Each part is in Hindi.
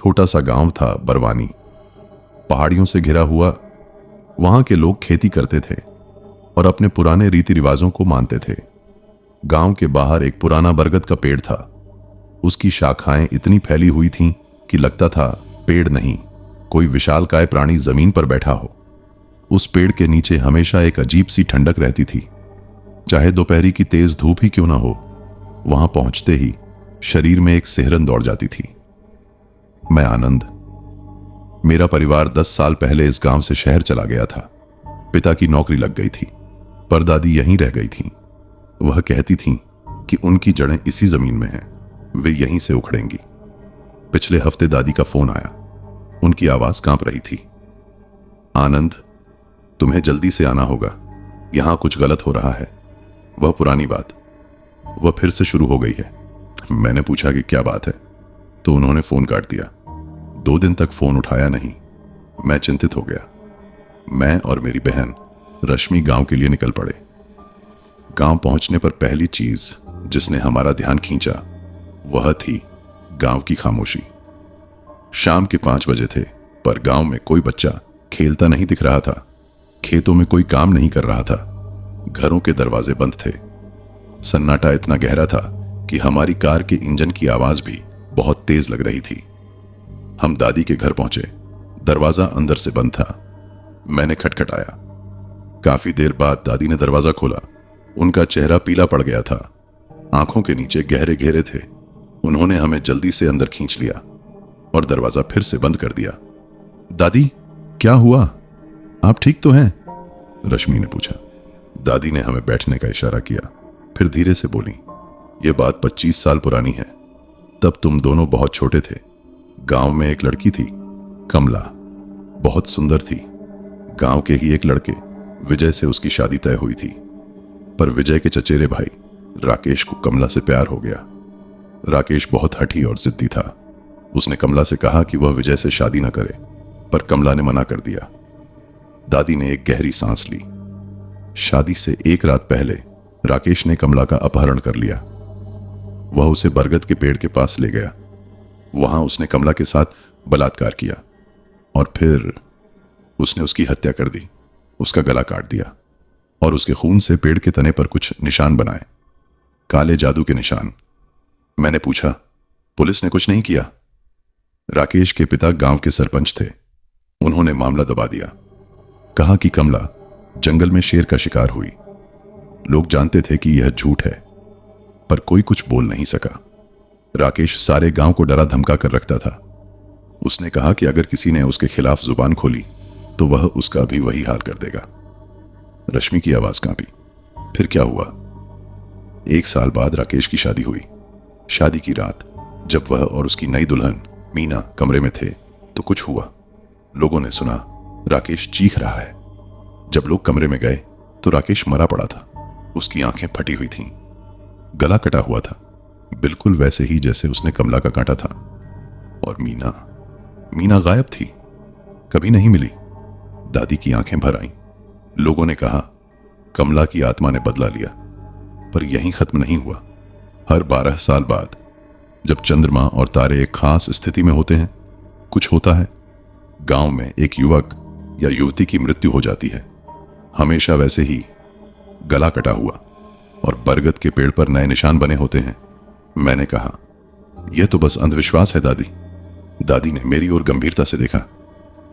छोटा सा गांव था बरवानी, पहाड़ियों से घिरा हुआ। वहां के लोग खेती करते थे और अपने पुराने रीति रिवाजों को मानते थे। गांव के बाहर एक पुराना बरगद का पेड़ था। उसकी शाखाएं इतनी फैली हुई थीं कि लगता था पेड़ नहीं, कोई विशालकाय प्राणी जमीन पर बैठा हो। उस पेड़ के नीचे हमेशा एक अजीब सी ठंडक रहती थी, चाहे दोपहरी की तेज धूप ही क्यों ना हो। वहां पहुंचते ही शरीर में एक सिहरन दौड़ जाती थी। मैं आनंद। मेरा परिवार 10 साल पहले इस गांव से शहर चला गया था। पिता की नौकरी लग गई थी, पर दादी यहीं रह गई थीं। वह कहती थीं कि उनकी जड़ें इसी जमीन में हैं, वे यहीं से उखड़ेंगी। पिछले हफ्ते दादी का फोन आया। उनकी आवाज कांप रही थी। आनंद, तुम्हें जल्दी से आना होगा, यहां कुछ गलत हो रहा है। वह पुरानी बात, वह फिर से शुरू हो गई है। मैंने पूछा कि क्या बात है, तो उन्होंने फोन काट दिया। 2 दिन तक फोन उठाया नहीं। मैं चिंतित हो गया। मैं और मेरी बहन रश्मि गांव के लिए निकल पड़े। गांव पहुंचने पर पहली चीज जिसने हमारा ध्यान खींचा वह थी गांव की खामोशी। शाम के 5 बजे थे, पर गांव में कोई बच्चा खेलता नहीं दिख रहा था। खेतों में कोई काम नहीं कर रहा था। घरों के दरवाजे बंद थे। सन्नाटा इतना गहरा था कि हमारी कार के इंजन की आवाज भी बहुत तेज लग रही थी। हम दादी के घर पहुंचे। दरवाजा अंदर से बंद था। मैंने खटखटाया। काफी देर बाद दादी ने दरवाजा खोला। उनका चेहरा पीला पड़ गया था, आंखों के नीचे गहरे घेरे थे। उन्होंने हमें जल्दी से अंदर खींच लिया और दरवाजा फिर से बंद कर दिया। दादी, क्या हुआ? आप ठीक तो हैं? रश्मि ने पूछा। दादी ने हमें बैठने का इशारा किया, फिर धीरे से बोली, यह बात 25 साल पुरानी है। तब तुम दोनों बहुत छोटे थे। गांव में एक लड़की थी, कमला, बहुत सुंदर थी। गांव के ही एक लड़के विजय से उसकी शादी तय हुई थी, पर विजय के चचेरे भाई राकेश को कमला से प्यार हो गया। राकेश बहुत हठी और जिद्दी था। उसने कमला से कहा कि वह विजय से शादी न करे, पर कमला ने मना कर दिया। दादी ने एक गहरी सांस ली। शादी से 1 रात पहले राकेश ने कमला का अपहरण कर लिया। वह उसे बरगद के पेड़ के पास ले गया। वहां उसने कमला के साथ बलात्कार किया और फिर उसने उसकी हत्या कर दी। उसका गला काट दिया और उसके खून से पेड़ के तने पर कुछ निशान बनाए, काले जादू के निशान। मैंने पूछा, पुलिस ने कुछ नहीं किया? राकेश के पिता गांव के सरपंच थे। उन्होंने मामला दबा दिया। कहा कि कमला जंगल में शेर का शिकार हुई। लोग जानते थे कि यह झूठ है, पर कोई कुछ बोल नहीं सका। राकेश सारे गांव को डरा धमका कर रखता था। उसने कहा कि अगर किसी ने उसके खिलाफ जुबान खोली तो वह उसका भी वही हाल कर देगा। रश्मि की आवाज कांपी। फिर क्या हुआ? 1 साल बाद राकेश की शादी हुई। शादी की रात जब वह और उसकी नई दुल्हन मीना कमरे में थे तो कुछ हुआ। लोगों ने सुना राकेश चीख रहा है। जब लोग कमरे में गए तो राकेश मरा पड़ा था। उसकी आंखें फटी हुई थीं, गला कटा हुआ था, बिल्कुल वैसे ही जैसे उसने कमला का काटा था। और मीना गायब थी, कभी नहीं मिली। दादी की आंखें भर आईं। लोगों ने कहा कमला की आत्मा ने बदला लिया, पर यहीं खत्म नहीं हुआ। हर 12 साल बाद जब चंद्रमा और तारे एक खास स्थिति में होते हैं, कुछ होता है। गांव में एक युवक या युवती की मृत्यु हो जाती है, हमेशा वैसे ही, गला कटा हुआ और बरगद के पेड़ पर नए निशान बने होते हैं। मैंने कहा, यह तो बस अंधविश्वास है दादी। दादी ने मेरी ओर गंभीरता से देखा।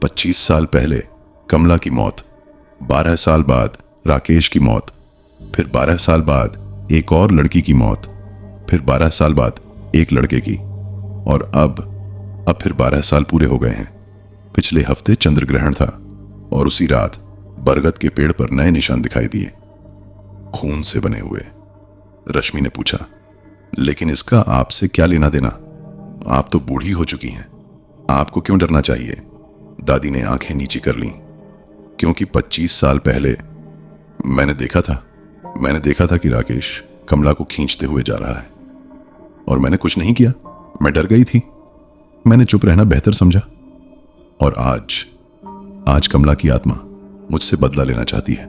25 साल पहले कमला की मौत, 12 साल बाद राकेश की मौत, फिर 12 साल बाद एक और लड़की की मौत, फिर 12 साल बाद एक लड़के की, और अब फिर 12 साल पूरे हो गए हैं। पिछले हफ्ते चंद्र ग्रहण था और उसी रात बरगद के पेड़ पर नए निशान दिखाई दिए, खून से बने हुए। रश्मि ने पूछा, लेकिन इसका आपसे क्या लेना देना? आप तो बूढ़ी हो चुकी हैं, आपको क्यों डरना चाहिए? दादी ने आंखें नीची कर लीं। क्योंकि 25 साल पहले मैंने देखा था कि राकेश कमला को खींचते हुए जा रहा है, और मैंने कुछ नहीं किया। मैं डर गई थी, मैंने चुप रहना बेहतर समझा। और आज कमला की आत्मा मुझसे बदला लेना चाहती है,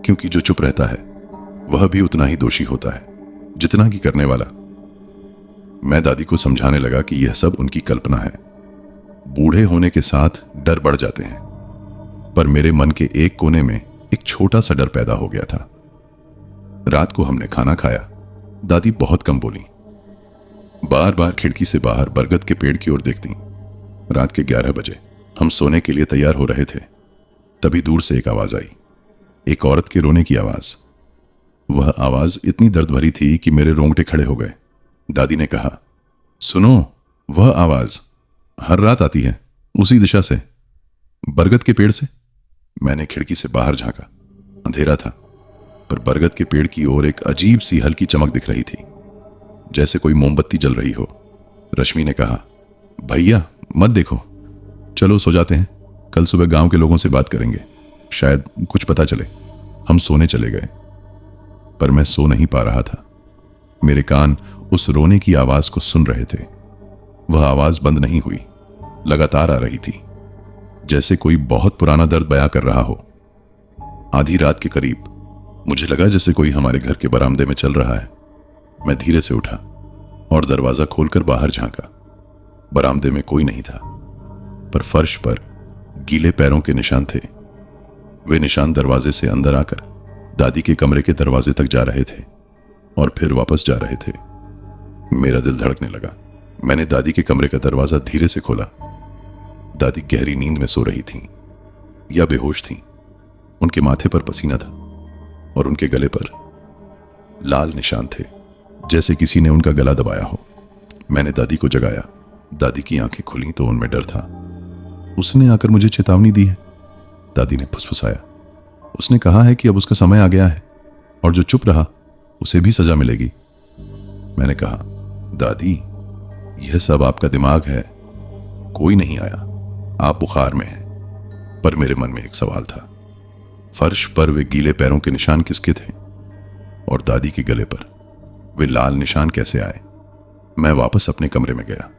क्योंकि जो चुप रहता है वह भी उतना ही दोषी होता है जितना कि करने वाला। मैं दादी को समझाने लगा कि यह सब उनकी कल्पना है, बूढ़े होने के साथ डर बढ़ जाते हैं, पर मेरे मन के एक कोने में एक छोटा सा डर पैदा हो गया था। रात को हमने खाना खाया। दादी बहुत कम बोली, बार बार खिड़की से बाहर बरगद के पेड़ की ओर देखती। रात के 11 बजे हम सोने के लिए तैयार हो रहे थे, तभी दूर से एक आवाज आई, एक औरत के रोने की आवाज। वह आवाज इतनी दर्द भरी थी कि मेरे रोंगटे खड़े हो गए। दादी ने कहा, सुनो, वह आवाज हर रात आती है, उसी दिशा से, बरगद के पेड़ से। मैंने खिड़की से बाहर झांका। अंधेरा था, पर बरगद के पेड़ की ओर एक अजीब सी हल्की चमक दिख रही थी, जैसे कोई मोमबत्ती जल रही हो। रश्मि ने कहा, भैया मत देखो, चलो सो जाते हैं, कल सुबह गांव के लोगों से बात करेंगे, शायद कुछ पता चले। हम सोने चले गए, पर मैं सो नहीं पा रहा था। मेरे कान उस रोने की आवाज को सुन रहे थे। वह आवाज बंद नहीं हुई, लगातार आ रही थी, जैसे कोई बहुत पुराना दर्द बयां कर रहा हो। आधी रात के करीब मुझे लगा जैसे कोई हमारे घर के बरामदे में चल रहा है। मैं धीरे से उठा और दरवाजा खोलकर बाहर झांका। बरामदे में कोई नहीं था, पर फर्श पर गीले पैरों के निशान थे। वे निशान दरवाजे से अंदर आकर दादी के कमरे के दरवाजे तक जा रहे थे और फिर वापस जा रहे थे। मेरा दिल धड़कने लगा। मैंने दादी के कमरे का दरवाजा धीरे से खोला। दादी गहरी नींद में सो रही थीं या बेहोश थीं। उनके माथे पर पसीना था और उनके गले पर लाल निशान थे, जैसे किसी ने उनका गला दबाया हो। मैंने दादी को जगाया। दादी की आंखें खुली तो उनमें डर था। उसने आकर मुझे चेतावनी दी है, दादी ने फुसफुसाया। उसने कहा है कि अब उसका समय आ गया है और जो चुप रहा उसे भी सजा मिलेगी। मैंने कहा, दादी यह सब आपका दिमाग है, कोई नहीं आया, आप बुखार में हैं। पर मेरे मन में एक सवाल था, फर्श पर वे गीले पैरों के निशान किसके थे और दादी के गले पर वे लाल निशान कैसे आए? मैं वापस अपने कमरे में गया।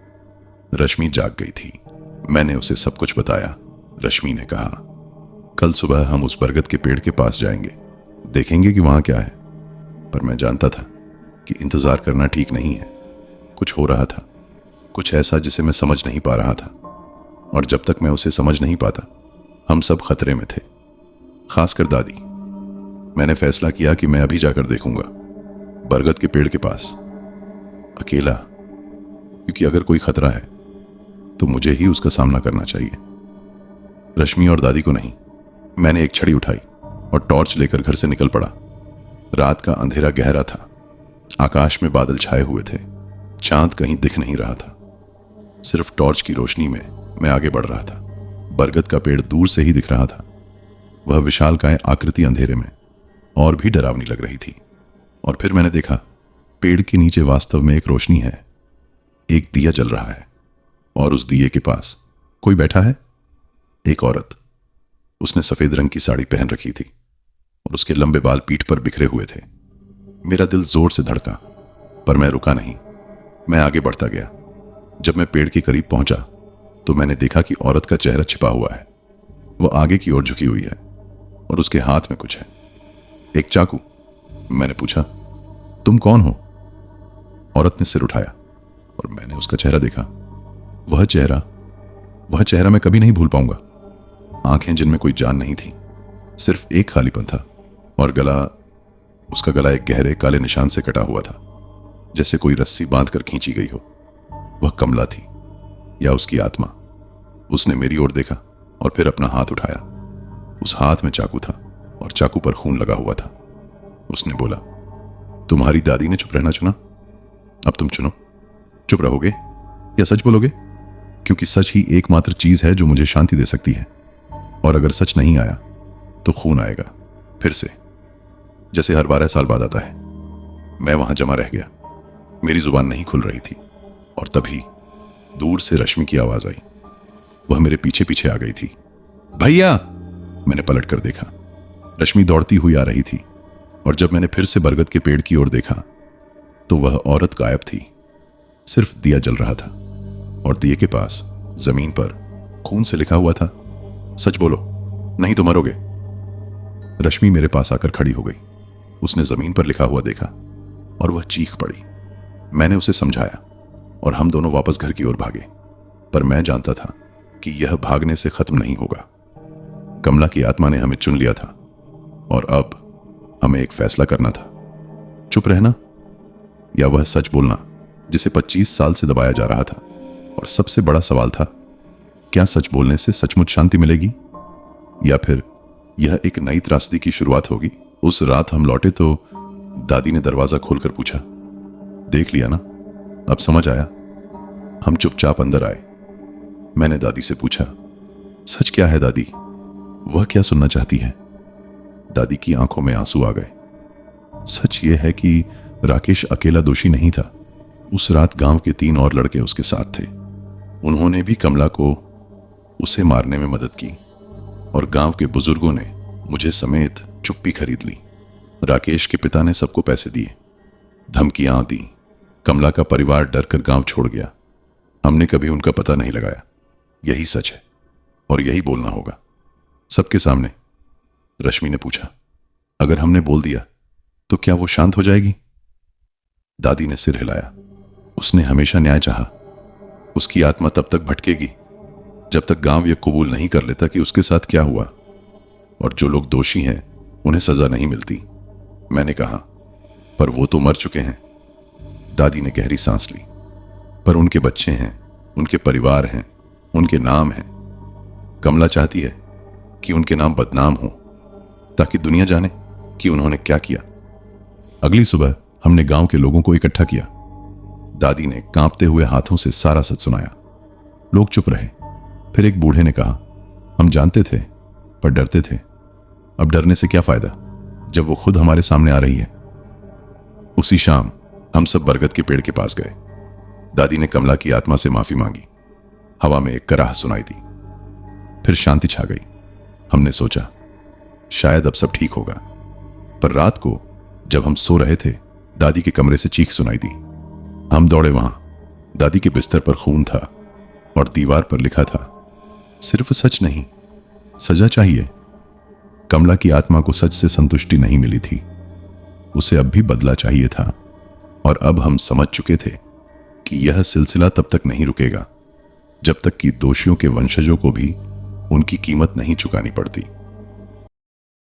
रश्मि जाग गई थी। मैंने उसे सब कुछ बताया। रश्मि ने कहा, कल सुबह हम उस बरगद के पेड़ के पास जाएंगे, देखेंगे कि वहां क्या है। पर मैं जानता था कि इंतजार करना ठीक नहीं है। कुछ हो रहा था, कुछ ऐसा जिसे मैं समझ नहीं पा रहा था, और जब तक मैं उसे समझ नहीं पाता हम सब खतरे में थे, खासकर दादी। मैंने फैसला किया कि मैं अभी जाकर देखूंगा, बरगद के पेड़ के पास, अकेला, क्योंकि अगर कोई खतरा है तो मुझे ही उसका सामना करना चाहिए, रश्मि और दादी को नहीं। मैंने एक छड़ी उठाई और टॉर्च लेकर घर से निकल पड़ा। रात का अंधेरा गहरा था, आकाश में बादल छाए हुए थे, चांद कहीं दिख नहीं रहा था। सिर्फ टॉर्च की रोशनी में मैं आगे बढ़ रहा था। बरगद का पेड़ दूर से ही दिख रहा था। वह विशालकाय आकृति अंधेरे में और भी डरावनी लग रही थी। और फिर मैंने देखा, पेड़ के नीचे वास्तव में एक रोशनी है, एक दिया जल रहा है, और उस दिए के पास कोई बैठा है, एक औरत। उसने सफेद रंग की साड़ी पहन रखी थी और उसके लंबे बाल पीठ पर बिखरे हुए थे। मेरा दिल जोर से धड़का, पर मैं रुका नहीं। मैं आगे बढ़ता गया। जब मैं पेड़ के करीब पहुंचा तो मैंने देखा कि औरत का चेहरा छिपा हुआ है। वह आगे की ओर झुकी हुई है और उसके हाथ में कुछ है, एक चाकू। मैंने पूछा, तुम कौन हो? औरत ने सिर उठाया और मैंने उसका चेहरा देखा। वह चेहरा मैं कभी नहीं भूल पाऊंगा। आंखें जिनमें कोई जान नहीं थी, सिर्फ एक खालीपन था, और उसका गला एक गहरे काले निशान से कटा हुआ था, जैसे कोई रस्सी बांधकर खींची गई हो। वह कमला थी या उसकी आत्मा। उसने मेरी ओर देखा और फिर अपना हाथ उठाया। उस हाथ में चाकू था और चाकू पर खून लगा हुआ था। उसने बोला, तुम्हारी दादी ने चुप रहना चुना, अब तुम चुनो, चुप रहोगे या सच बोलोगे? क्योंकि सच ही एकमात्र चीज है जो मुझे शांति दे सकती है, और अगर सच नहीं आया तो खून आएगा फिर से, जैसे हर 12 साल बाद आता है। मैं वहां जमा रह गया। मेरी जुबान नहीं खुल रही थी, और तभी दूर से रश्मि की आवाज आई। वह मेरे पीछे पीछे आ गई थी। भैया! मैंने पलट कर देखा। रश्मि दौड़ती हुई आ रही थी, और जब मैंने फिर से बरगद के पेड़ की ओर देखा तो वह औरत गायब थी। सिर्फ दिया जल रहा था, और दिए के पास जमीन पर खून से लिखा हुआ था, सच बोलो नहीं तो मरोगे। रश्मि मेरे पास आकर खड़ी हो गई। उसने जमीन पर लिखा हुआ देखा और वह चीख पड़ी। मैंने उसे समझाया और हम दोनों वापस घर की ओर भागे, पर मैं जानता था कि यह भागने से खत्म नहीं होगा। कमला की आत्मा ने हमें चुन लिया था और अब हमें एक फैसला करना था, चुप रहना या वह सच बोलना जिसे 25 साल से दबाया जा रहा था। और सबसे बड़ा सवाल था, क्या सच बोलने से सचमुच शांति मिलेगी या फिर यह एक नई त्रासदी की शुरुआत होगी। उस रात हम लौटे तो दादी ने दरवाजा खोलकर पूछा, देख लिया ना, अब समझ आया। हम चुपचाप अंदर आए। मैंने दादी से पूछा, सच क्या है दादी, वह क्या सुनना चाहती है। दादी की आंखों में आंसू आ गए। सच यह है कि राकेश अकेला दोषी नहीं था। उस रात गांव के 3 और लड़के उसके साथ थे। उन्होंने भी कमला को उसे मारने में मदद की और गांव के बुजुर्गों ने मुझे समेत चुप्पी खरीद ली। राकेश के पिता ने सबको पैसे दिए, धमकियां दी। कमला का परिवार डर कर गांव छोड़ गया। हमने कभी उनका पता नहीं लगाया। यही सच है और यही बोलना होगा सबके सामने। रश्मि ने पूछा, अगर हमने बोल दिया तो क्या वो शांत हो जाएगी। दादी ने सिर हिलाया। उसने हमेशा न्याय चाहा। उसकी आत्मा तब तक भटकेगी जब तक गांव यह कबूल नहीं कर लेता कि उसके साथ क्या हुआ, और जो लोग दोषी हैं उन्हें सजा नहीं मिलती। मैंने कहा, पर वो तो मर चुके हैं। दादी ने गहरी सांस ली। पर उनके बच्चे हैं, उनके परिवार हैं, उनके नाम हैं। कमला चाहती है कि उनके नाम बदनाम हो ताकि दुनिया जाने कि उन्होंने क्या किया। अगली सुबह हमने गांव के लोगों को इकट्ठा किया। दादी ने कांपते हुए हाथों से सारा सच सुनाया। लोग चुप रहे। फिर एक बूढ़े ने कहा, हम जानते थे पर डरते थे। अब डरने से क्या फायदा जब वो खुद हमारे सामने आ रही है। उसी शाम हम सब बरगद के पेड़ के पास गए। दादी ने कमला की आत्मा से माफी मांगी। हवा में एक कराह सुनाई दी। फिर शांति छा गई। हमने सोचा शायद अब सब ठीक होगा। पर रात को जब हम सो रहे थे, दादी के कमरे से चीख सुनाई दी। हम दौड़े। वहां दादी के बिस्तर पर खून था और दीवार पर लिखा था, सिर्फ सच नहीं, सजा चाहिए। कमला की आत्मा को सच से संतुष्टि नहीं मिली थी। उसे अब भी बदला चाहिए था। और अब हम समझ चुके थे कि यह सिलसिला तब तक नहीं रुकेगा जब तक कि दोषियों के वंशजों को भी उनकी कीमत नहीं चुकानी पड़ती।